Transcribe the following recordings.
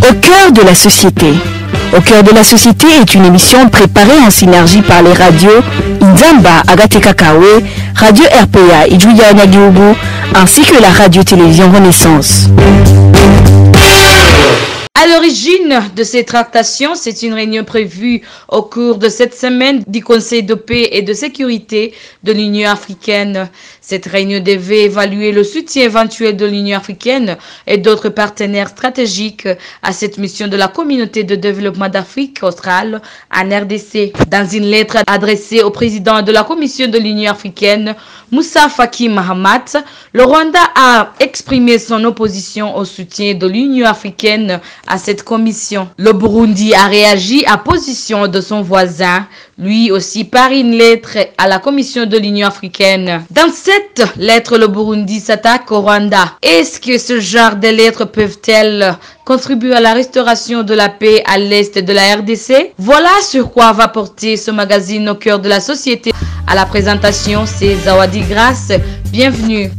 Au cœur de la société. Au cœur de la société est une émission préparée en synergie par les radios Inzamba Agatekakawe, Radio RPA Ijuya Nyagihugu, ainsi que la radio-télévision Renaissance. À l'origine de ces tractations, c'est une réunion prévue au cours de cette semaine du Conseil de paix et de sécurité de l'Union africaine. Cette réunion devait évaluer le soutien éventuel de l'Union africaine et d'autres partenaires stratégiques à cette mission de la communauté de développement d'Afrique australe en RDC. Dans une lettre adressée au président de la Commission de l'Union africaine, Moussa Faki Mahamat, le Rwanda a exprimé son opposition au soutien de l'Union africaine à cette commission. Le Burundi a réagi à position de son voisin, lui aussi par une lettre à la Commission de l'Union africaine. Dans cette lettre, le Burundi s'attaque au Rwanda. Est-ce que ce genre de lettres peuvent-elles contribuer à la restauration de la paix à l'est de la RDC? Voilà sur quoi va porter ce magazine au cœur de la société. À la présentation, c'est Zawadi Grace. Bienvenue.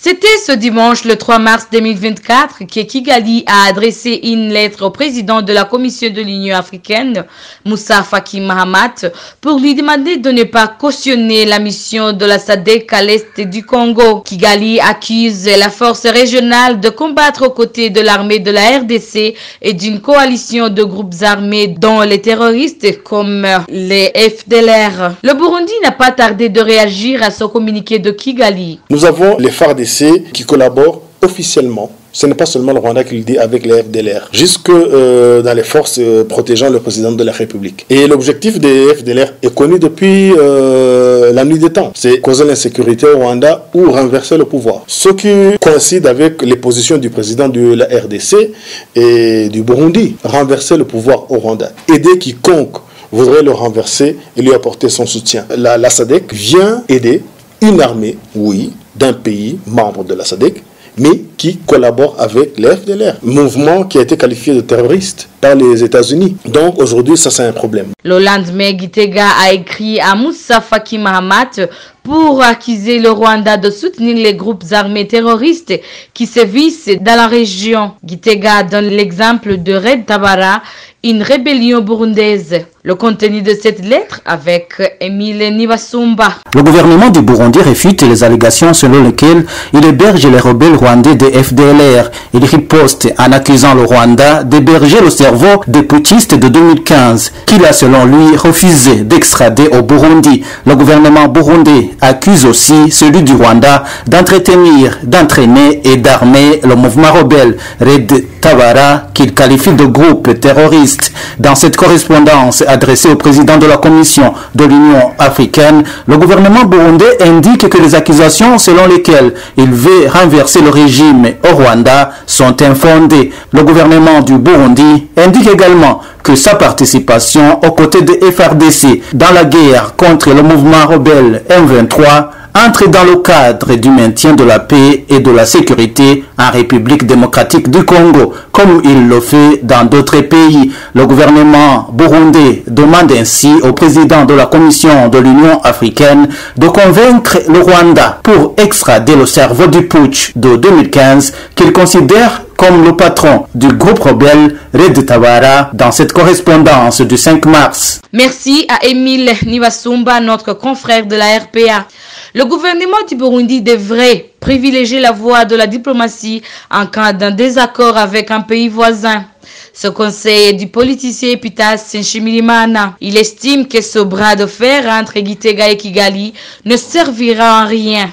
C'était ce dimanche, le 3 mars 2024, que Kigali a adressé une lettre au président de la Commission de l'Union africaine, Moussa Faki Mahamat, pour lui demander de ne pas cautionner la mission de la SADC à l'est du Congo. Kigali accuse la force régionale de combattre aux côtés de l'armée de la RDC et d'une coalition de groupes armés dont les terroristes comme les FDLR. Le Burundi n'a pas tardé de réagir à ce communiqué de Kigali. Nous avons les FARDC qui collaborent officiellement. Ce n'est pas seulement le Rwanda qui le dit avec les FDLR, jusque dans les forces protégeant le président de la République. Et l'objectif des FDLR est connu depuis la nuit des temps. C'est causer l'insécurité au Rwanda ou renverser le pouvoir. Ce qui coïncide avec les positions du président de la RDC et du Burundi. Renverser le pouvoir au Rwanda. Aider quiconque voudrait le renverser et lui apporter son soutien. La SADC vient aider une armée, oui, d'un pays membre de la SADC, mais qui collabore avec les FDLR, mouvement qui a été qualifié de terroriste par les États-Unis. Donc aujourd'hui, ça c'est un problème. Le lendemain, Gitega a écrit à Moussa Faki Mahamat pour accuser le Rwanda de soutenir les groupes armés terroristes qui sévissent dans la région. Gitega donne l'exemple de Red Tabara, une rébellion burundaise. Le contenu de cette lettre avec Emile Nibasumba. Le gouvernement du Burundi réfute les allégations selon lesquelles il héberge les rebelles rwandais des FDLR. Il riposte en accusant le Rwanda d'héberger le cerveau des putschistes de 2015, qu'il a selon lui refusé d'extrader au Burundi. Le gouvernement burundais accuse aussi celui du Rwanda d'entretenir, d'entraîner et d'armer le mouvement rebelle Red Tabara, qu'il qualifie de groupe terroriste. Dans cette correspondance adressée au président de la Commission de l'Union africaine, le gouvernement burundais indique que les accusations selon lesquelles il veut renverser le régime au Rwanda sont infondées. Le gouvernement du Burundi indique également que sa participation aux côtés de FARDC dans la guerre contre le mouvement rebelle M23 entre dans le cadre du maintien de la paix et de la sécurité en République démocratique du Congo, comme il le fait dans d'autres pays. Le gouvernement burundais demande ainsi au président de la Commission de l'Union africaine de convaincre le Rwanda pour extrader le cerveau du putsch de 2015 qu'il considère comme le patron du groupe rebelle Red Tabara dans cette correspondance du 5 mars. Merci à Emile Nibasumba, notre confrère de la RPA. Le gouvernement du Burundi devrait privilégier la voie de la diplomatie en cas d'un désaccord avec un pays voisin. Ce conseil est du politicien Epitas Nshimirimana. Il estime que ce bras de fer entre Gitega et Kigali ne servira à rien.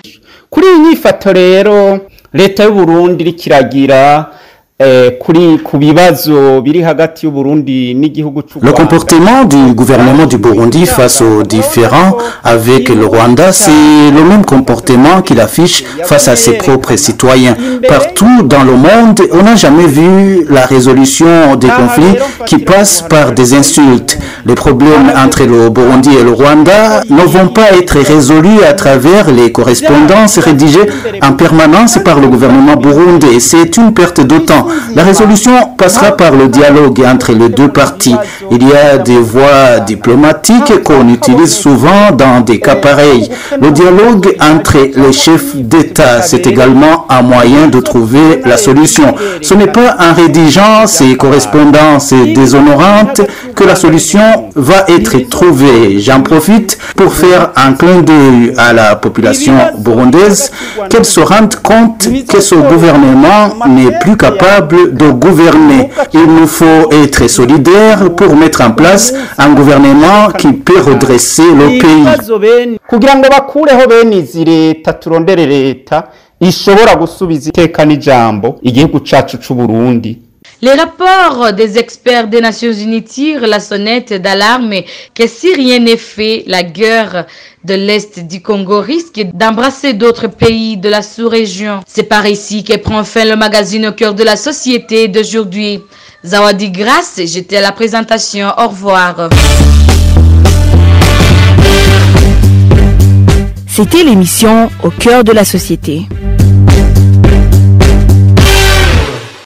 Kuri inyifato rero leta y'u Burundi rikiragira Le comportement du gouvernement du Burundi face aux différends avec le Rwanda, c'est le même comportement qu'il affiche face à ses propres citoyens. Partout dans le monde, on n'a jamais vu la résolution des conflits qui passent par des insultes. Les problèmes entre le Burundi et le Rwanda ne vont pas être résolus à travers les correspondances rédigées en permanence par le gouvernement burundais. C'est une perte de temps. solution. La résolution passera par le dialogue entre les deux parties. Il y a des voies diplomatiques qu'on utilise souvent dans des cas pareils. Le dialogue entre les chefs d'État, c'est également un moyen de trouver la solution. Ce n'est pas en rédigeant ces correspondances déshonorantes que la solution va être trouvée. J'en profite pour faire un clin d'œil à la population burundaise, qu'elle se rende compte que ce gouvernement n'est plus capable de gouverner. Il nous faut être solidaires pour mettre en place un gouvernement qui peut redresser le pays. kugira ngo bakureho bene izi leta turondere leta ishobora gusubiza iteka n'ijambo igihugu cacu c'u Burundi. Les rapports des experts des Nations Unies tirent la sonnette d'alarme que si rien n'est fait, la guerre de l'Est du Congo risque d'embrasser d'autres pays de la sous-région. C'est par ici que prend fin le magazine Au cœur de la société d'aujourd'hui. Zawadi Grasse, j'étais à la présentation. Au revoir. C'était l'émission Au cœur de la société.